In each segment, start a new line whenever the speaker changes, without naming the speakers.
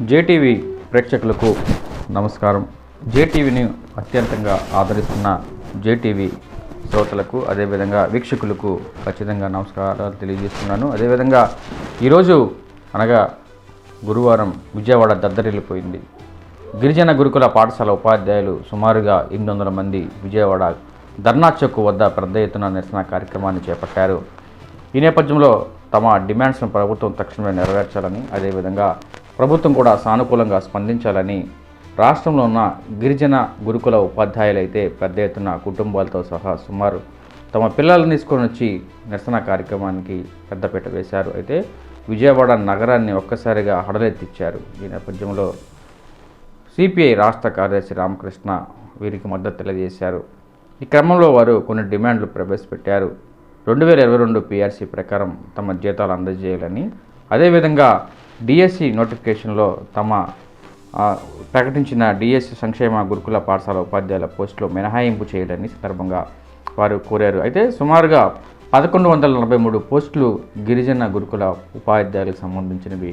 JTV ప్రేక్షకులకు నమస్కారం. జేటీవీని అత్యంతంగా ఆదరిస్తున్న జేటీవీ శ్రోతలకు అదేవిధంగా వీక్షకులకు ఖచ్చితంగా నమస్కారాలు తెలియజేస్తున్నాను. అదేవిధంగా ఈరోజు అనగా గురువారం విజయవాడ దద్దరిల్లిపోయింది. గిరిజన గురుకుల పాఠశాల ఉపాధ్యాయులు సుమారుగా 800 మంది విజయవాడ ధర్నా చౌక్ వద్ద పెద్ద ఎత్తున నిరసన కార్యక్రమాన్ని చేపట్టారు. ఈ నేపథ్యంలో తమ డిమాండ్స్ను ప్రభుత్వం తక్షణమే నెరవేర్చాలని, అదేవిధంగా ప్రభుత్వం కూడా సానుకూలంగా స్పందించాలని రాష్ట్రంలో ఉన్న గిరిజన గురుకుల ఉపాధ్యాయులైతే పెద్ద ఎత్తున కుటుంబాలతో సహా సుమారు తమ పిల్లలను తీసుకొని వచ్చి నిరసన కార్యక్రమానికి పెద్దపీట వేశారు. అయితే విజయవాడ నగరాన్ని ఒక్కసారిగా హడలెత్తిచ్చారు. ఈ నేపథ్యంలో సిపిఐ రాష్ట్ర కార్యదర్శి రామకృష్ణ వీరికి మద్దతు తెలియజేశారు. ఈ క్రమంలో వారు కొన్ని డిమాండ్లు ప్రవేశపెట్టారు. 2022 పిఆర్సీ ప్రకారం తమ జీతాలు అందజేయాలని, అదేవిధంగా డిఎస్సి నోటిఫికేషన్లో తమ ప్రకటించిన డిఎస్సి సంక్షేమ గురుకుల పాఠశాల ఉపాధ్యాయుల పోస్టులు మినహాయింపు చేయాలని సందర్భంగా వారు కోరారు. అయితే సుమారుగా 1143 పోస్టులు గిరిజన గురుకుల ఉపాధ్యాయులకు సంబంధించినవి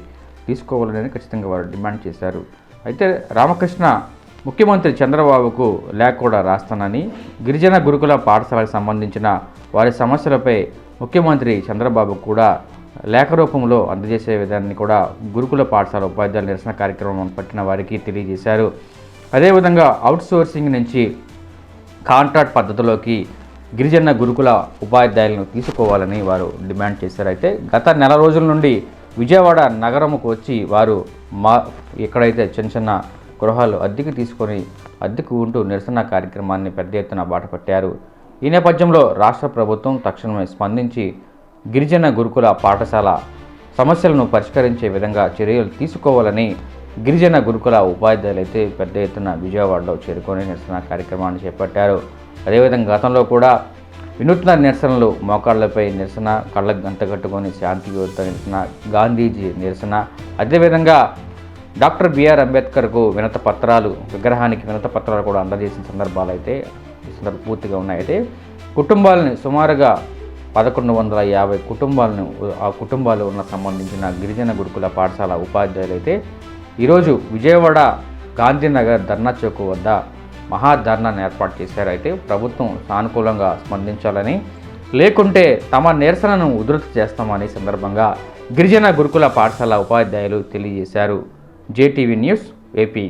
తీసుకోవాలని ఖచ్చితంగా వారు డిమాండ్ చేశారు. అయితే రామకృష్ణ ముఖ్యమంత్రి చంద్రబాబుకు లేఖ కూడా రాస్తానని, గిరిజన గురుకుల పాఠశాలకు సంబంధించిన వారి సమస్యలపై ముఖ్యమంత్రి చంద్రబాబు కూడా లేఖ రూపంలో అందజేసే విధానాన్ని కూడా గురుకుల పాఠశాల ఉపాధ్యాయుల నిరసన కార్యక్రమం పట్టిన వారికి తెలియజేశారు. అదేవిధంగా అవుట్సోర్సింగ్ నుంచి కాంట్రాక్ట్ పద్ధతిలోకి గిరిజన గురుకుల ఉపాధ్యాయులను తీసుకోవాలని వారు డిమాండ్ చేశారు. అయితే గత నెల రోజుల నుండి విజయవాడ నగరంకు వచ్చి వారు ఎక్కడైతే చిన్న చిన్న గృహాలు అద్దెకు తీసుకొని అద్దెకు ఉంటూ నిరసన కార్యక్రమాన్ని పెద్ద ఎత్తున బాటపట్టారు. ఈ నేపథ్యంలో రాష్ట్ర ప్రభుత్వం తక్షణమే స్పందించి గిరిజన గురుకుల పాఠశాల సమస్యలను పరిష్కరించే విధంగా చర్యలు తీసుకోవాలని గిరిజన గురుకుల ఉపాధ్యాయులైతే పెద్ద ఎత్తున విజయవాడలో చేరుకొని నిరసన కార్యక్రమాన్ని చేపట్టారు. అదేవిధంగా గతంలో కూడా వినూత్న నిరసనలు, మోకాళ్లపై నిరసన, కళ్ళకు గంట కట్టుకొని శాంతి యువత నిరసన, గాంధీజీ నిరసన, అదేవిధంగా డాక్టర్ బిఆర్ అంబేద్కర్కు విగ్రహానికి వినత పత్రాలు కూడా అందజేసిన సందర్భాలు అయితే పూర్తిగా ఉన్నాయి. అయితే కుటుంబాలని సుమారుగా 1150 కుటుంబాలు ఉన్న సంబంధించిన గిరిజన గురుకుల పాఠశాల ఉపాధ్యాయులు అయితే ఈరోజు విజయవాడ గాంధీనగర్ ధర్నా చౌక్ వద్ద మహాధర్నాన్ని ఏర్పాటు చేశారు. అయితే ప్రభుత్వం సానుకూలంగా స్పందించాలని, లేకుంటే తమ నిరసనను ఉధృతి చేస్తామని సందర్భంగా గిరిజన గురుకుల పాఠశాల ఉపాధ్యాయులు తెలియజేశారు. JTV news AP.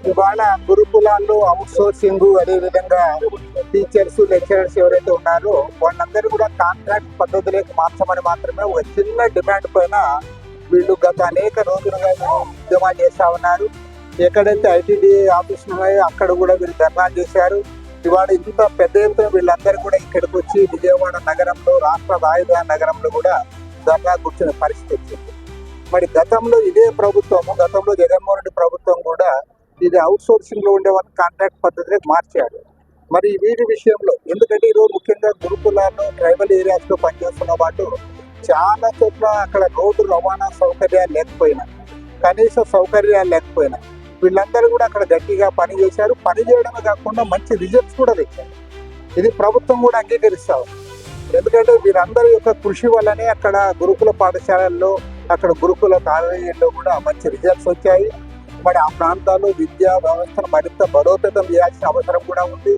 ఇవాళ గురుకులాల్లో అవుట్ సోర్సింగ్, అదేవిధంగా టీచర్స్, లెక్చరర్స్ ఎవరైతే ఉన్నారో వాళ్ళందరూ కూడా కాంట్రాక్ట్ పద్ధతులకు మార్చమని మాత్రమే ఒక చిన్న డిమాండ్ పైన వీళ్ళు గత అనేక రోజులుగా ఉద్యమాలు చేస్తూ ఉన్నారు. ఎక్కడైతే ఐటీడీఏ ఆఫీసులు ఉన్నాయో అక్కడ కూడా వీళ్ళు ధర్నా చేశారు. ఇవాళ ఇంత పెద్ద ఎత్తున వీళ్ళందరూ కూడా ఇక్కడికి వచ్చి విజయవాడ నగరంలో, రాష్ట్ర రాజధాని నగరంలో కూడా ధర్నా కూర్చునే పరిస్థితి వచ్చింది. మరి గతంలో ఇదే ప్రభుత్వము, గతంలో జగన్మోహన్ రెడ్డి ప్రభుత్వం కూడా ఇది అవుట్ సోర్సింగ్ లో ఉండే వాళ్ళని కాంట్రాక్ట్ పద్ధతిలోకి మార్చాడు. మరి వీటి విషయంలో ఎందుకంటే ఈరోజు ముఖ్యంగా గురుకులాల్లో ట్రైబల్ ఏరియాస్ లో పనిచేస్తున్న వాళ్ళు చాలా చోట్ల అక్కడ రోడ్డు రవాణా సౌకర్యాలు లేకపోయినా, కనీస సౌకర్యాలు లేకపోయినా వీళ్ళందరూ కూడా అక్కడ గట్టిగా పని చేశారు. పని చేయడమే కాకుండా మంచి రిజల్ట్స్ కూడా తెచ్చారు. ఇది ప్రభుత్వం కూడా అంగీకరిస్తా ఉంది. ఎందుకంటే వీరందరి యొక్క కృషి వల్లనే అక్కడ గురుకుల పాఠశాలల్లో, అక్కడ గురుకుల కాలేజీల్లో కూడా మంచి రిజల్ట్స్ వచ్చాయి. మరి ఆ ప్రాంతాల్లో విద్యా వ్యవస్థను మరింత బలోపేతం చేయాల్సిన అవసరం కూడా ఉంది.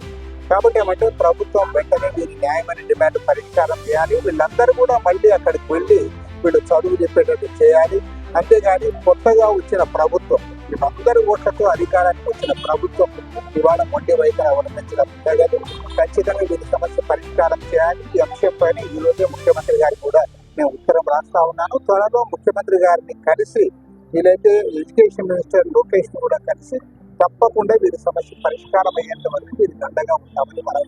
కాబట్టి ఏమంటే ప్రభుత్వం వెంటనే వీరి న్యాయమైన డిమాండ్ పరిష్కారం చేయాలి. వీళ్ళందరూ కూడా మళ్ళీ అక్కడికి వెళ్ళి వీళ్ళు చదువు చెప్పేటట్టు చేయాలి. అంతేగాని కొత్తగా వచ్చిన ప్రభుత్వం, వీళ్ళందరి ఓట్లతో అధికారానికి వచ్చిన ప్రభుత్వం ఇవాళ మొండి వైఖరి అవలంబించడం జరగదు. ఖచ్చితంగా వీరి సమస్య పరిష్కారం చేయాలి. ఈ అంశం పైన ఈ రోజే ముఖ్యమంత్రి గారికి కూడా నేను ఉత్తరం రాస్తా ఉన్నాను. త్వరలో ముఖ్యమంత్రి గారిని కలిసి వీలైతే ఎడ్యుకేషన్ మినిస్టర్ లోకేష్ ని కూడా కలిసి తప్పకుండా వీరి సమస్య పరిష్కారం అయ్యేంత వరకు వీరికి అండగా ఉంటామని మనం